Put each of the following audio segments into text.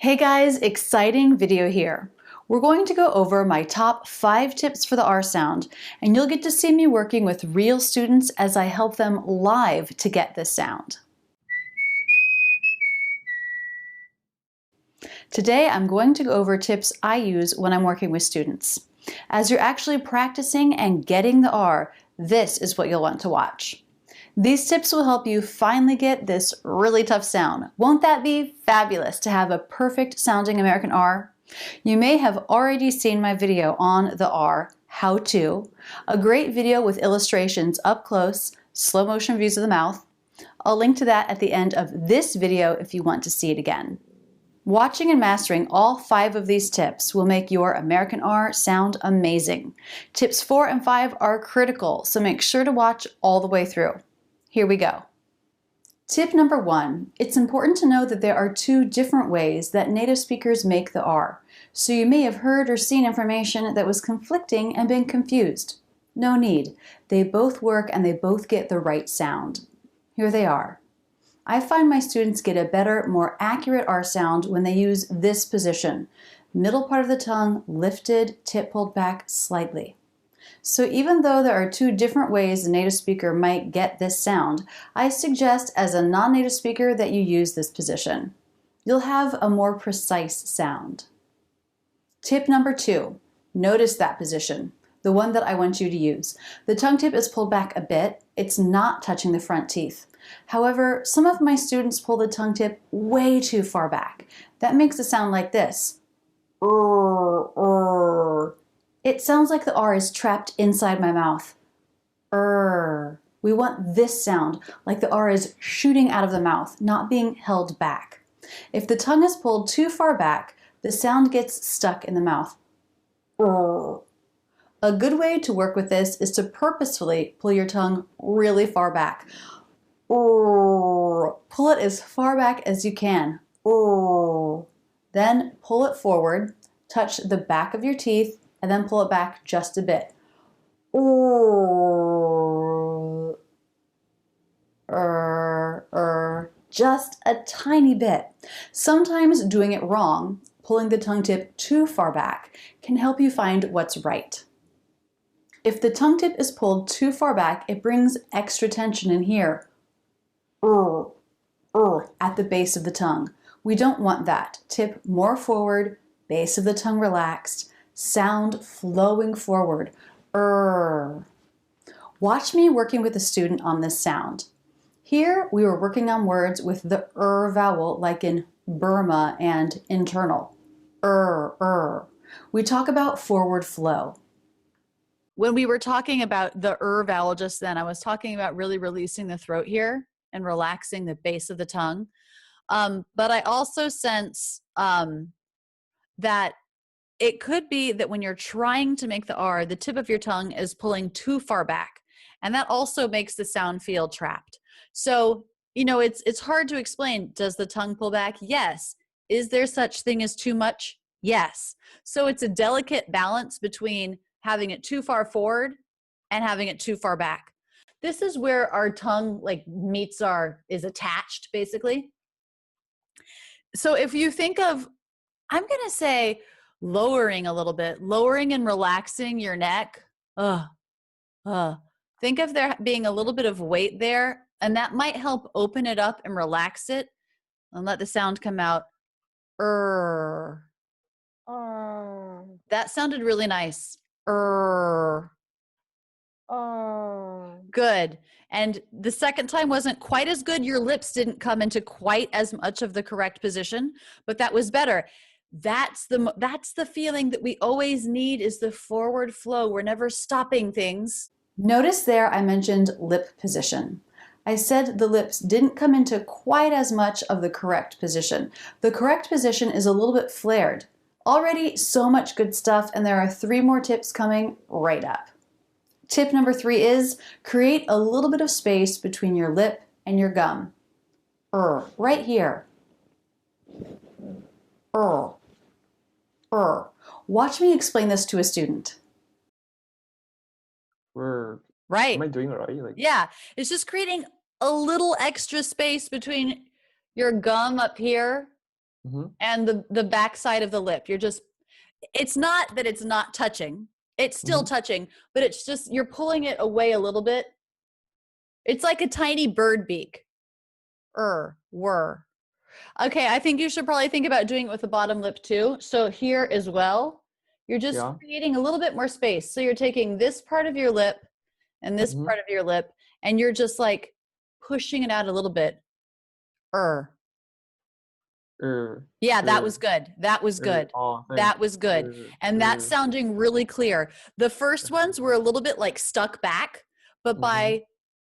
Hey guys, exciting video here. We're going to go over my top 5 tips for the R sound, and you'll get to see me working with real students as I help them live to get this sound. Today I'm going to go over tips I use when I'm working with students. As you're actually practicing and getting the R, this is what you'll want to watch. These tips will help you finally get this really tough sound. Won't that be fabulous to have a perfect sounding American R? You may have already seen my video on the R, How To, a great video with illustrations up close, slow motion views of the mouth. I'll link to that at the end of this video if you want to see it again. Watching and mastering all 5 of these tips will make your American R sound amazing. Tips 4 and 5 are critical, so make sure to watch all the way through. Here we go. Tip number 1, it's important to know that there are 2 different ways that native speakers make the R, so you may have heard or seen information that was conflicting and been confused. No need. They both work and they both get the right sound. Here they are. I find my students get a better, more accurate R sound when they use this position. Middle part of the tongue lifted, tip pulled back slightly. So even though there are 2 different ways a native speaker might get this sound, I suggest as a non-native speaker that you use this position. You'll have a more precise sound. Tip number 2, notice that position, the one that I want you to use. The tongue tip is pulled back a bit. It's not touching the front teeth. However, some of my students pull the tongue tip way too far back. That makes it sound like this. It sounds like the R is trapped inside my mouth. We want this sound, like the R is shooting out of the mouth, not being held back. If the tongue is pulled too far back, the sound gets stuck in the mouth. A good way to work with this is to purposefully pull your tongue really far back. Pull it as far back as you can. Then pull it forward, touch the back of your teeth, and then pull it back just a bit. Just a tiny bit. Sometimes doing it wrong, pulling the tongue tip too far back, can help you find what's right. If the tongue tip is pulled too far back, it brings extra tension in here, at the base of the tongue. We don't want that. Tip more forward, base of the tongue relaxed, sound flowing forward. Watch me working with a student on this sound. Here we were working on words with the vowel, like in Burma and internal. We talk about forward flow. When we were talking about the vowel just then, I was talking about really releasing the throat here and relaxing the base of the tongue. But I also sense that it could be that when you're trying to make the R, the tip of your tongue is pulling too far back. And that also makes the sound feel trapped. So, you know, it's hard to explain. Does the tongue pull back? Yes. Is there such thing as too much? Yes. So it's a delicate balance between having it too far forward and having it too far back. This is where our tongue is attached, basically. So if you think of, I'm going to say lowering a little bit, lowering and relaxing your neck. Think of there being a little bit of weight there, and that might help open it up and relax it and let the sound come out. That sounded really nice. Good. And the second time wasn't quite as good. Your lips didn't come into quite as much of the correct position, but that was better. That's the feeling that we always need, is the forward flow. We're never stopping things. Notice there I mentioned lip position. I said the lips didn't come into quite as much of the correct position. The correct position is a little bit flared. Already so much good stuff, and there are 3 more tips coming right up. Tip number 3 is create a little bit of space between your lip and your gum. Right here. Watch me explain this to a student. Right. Am I doing it right? Yeah, it's just creating a little extra space between your gum up here and the back side of the lip. It's not that it's not touching. It's still touching, but it's just, you're pulling it away a little bit. It's like a tiny bird beak. Whir. Okay, I think you should probably think about doing it with the bottom lip too. So here as well, you're just creating a little bit more space. So you're taking this part of your lip and this part of your lip, and you're just like pushing it out a little bit. Yeah, that was good. That was good. That was good. And that's sounding really clear. The first ones were a little bit like stuck back, but by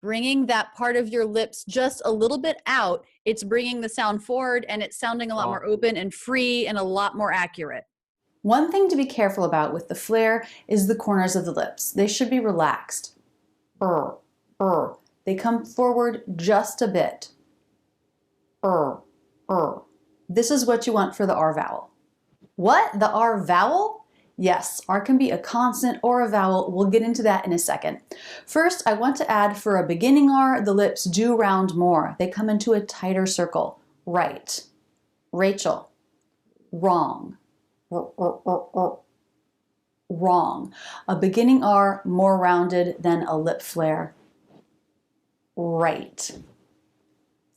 bringing that part of your lips just a little bit out, it's bringing the sound forward, and it's sounding a lot more open and free and a lot more accurate. One thing to be careful about with the flare is the corners of the lips. They should be relaxed. They come forward just a bit. This is what you want for the R vowel. What? The R vowel? Yes, R can be a consonant or a vowel. We'll get into that in a second. First, I want to add for a beginning R, the lips do round more. They come into a tighter circle. Right. Rachel. Wrong. Wrong. A beginning R more rounded than a lip flare. Right.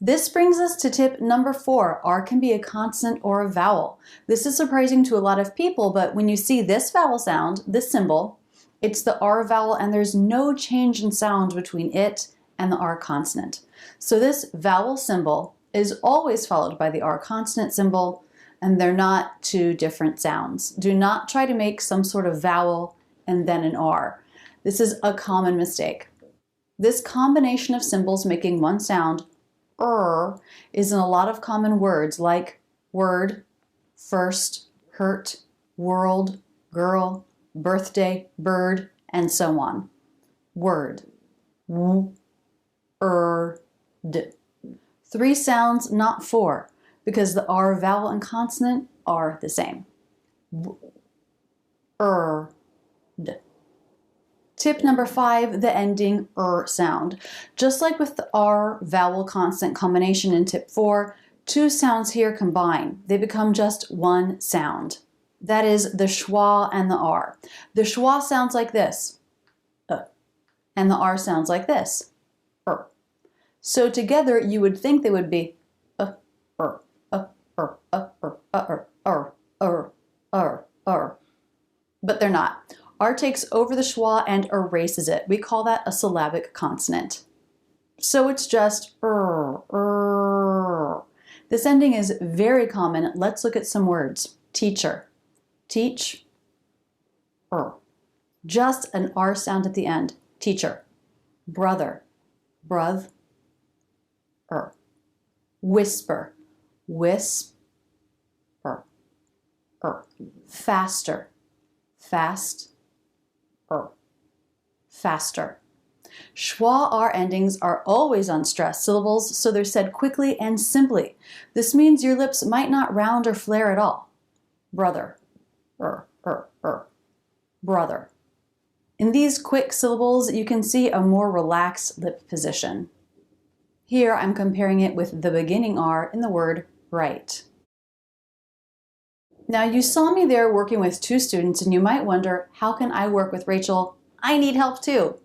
This brings us to tip number 4. R can be a consonant or a vowel. This is surprising to a lot of people, but when you see this vowel sound, this symbol, it's the R vowel, and there's no change in sound between it and the R consonant. So this vowel symbol is always followed by the R consonant symbol, and they're not two different sounds. Do not try to make some sort of vowel and then an R. This is a common mistake. This combination of symbols making one sound, is in a lot of common words like word, first, hurt, world, girl, birthday, bird, and so on. Word. D. 3 sounds, not 4, because the R vowel and consonant are the same. D. Tip number 5, the ending sound. Just like with the R vowel consonant combination in tip 4, 2 sounds here combine. They become just one sound. That is the schwa and the R. The schwa sounds like this, and the R sounds like this, So together you would think they would be but they're not. R takes over the schwa and erases it. We call that a syllabic consonant. So it's just This ending is very common. Let's look at some words. Teacher. Teach. Just an R sound at the end. Teacher. Brother. Broth. Whisper. Wisp. Faster. Fast. Faster. Schwa R endings are always on stressed syllables, so they're said quickly and simply. This means your lips might not round or flare at all. Brother. Brother. In these quick syllables, you can see a more relaxed lip position. Here I'm comparing it with the beginning R in the word right. Now you saw me there working with 2 students, and you might wonder, how can I work with Rachel? I need help too.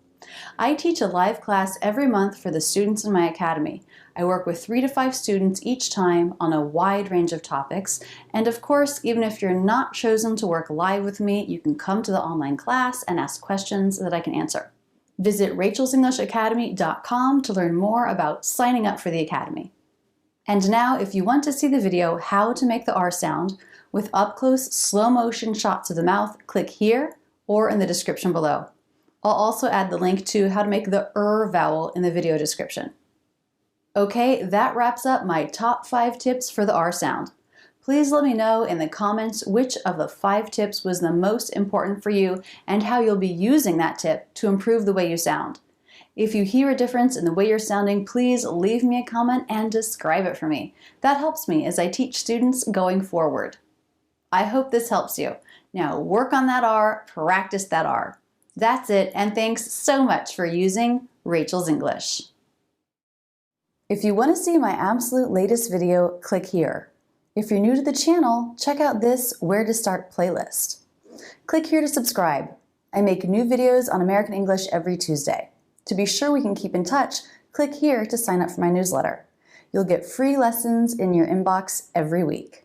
I teach a live class every month for the students in my academy. I work with 3 to 5 students each time on a wide range of topics, and of course, even if you're not chosen to work live with me, you can come to the online class and ask questions that I can answer. Visit rachelsenglishacademy.com to learn more about signing up for the academy. And now, if you want to see the video how to make the R sound with up-close, slow-motion shots of the mouth, click here or in the description below. I'll also add the link to how to make the vowel in the video description. Okay, that wraps up my top 5 tips for the R sound. Please let me know in the comments which of the 5 tips was the most important for you and how you'll be using that tip to improve the way you sound. If you hear a difference in the way you're sounding, please leave me a comment and describe it for me. That helps me as I teach students going forward. I hope this helps you. Now work on that R, practice that R. That's it, and thanks so much for using Rachel's English. If you want to see my absolute latest video, click here. If you're new to the channel, check out this Where to Start playlist. Click here to subscribe. I make new videos on American English every Tuesday. To be sure we can keep in touch, click here to sign up for my newsletter. You'll get free lessons in your inbox every week.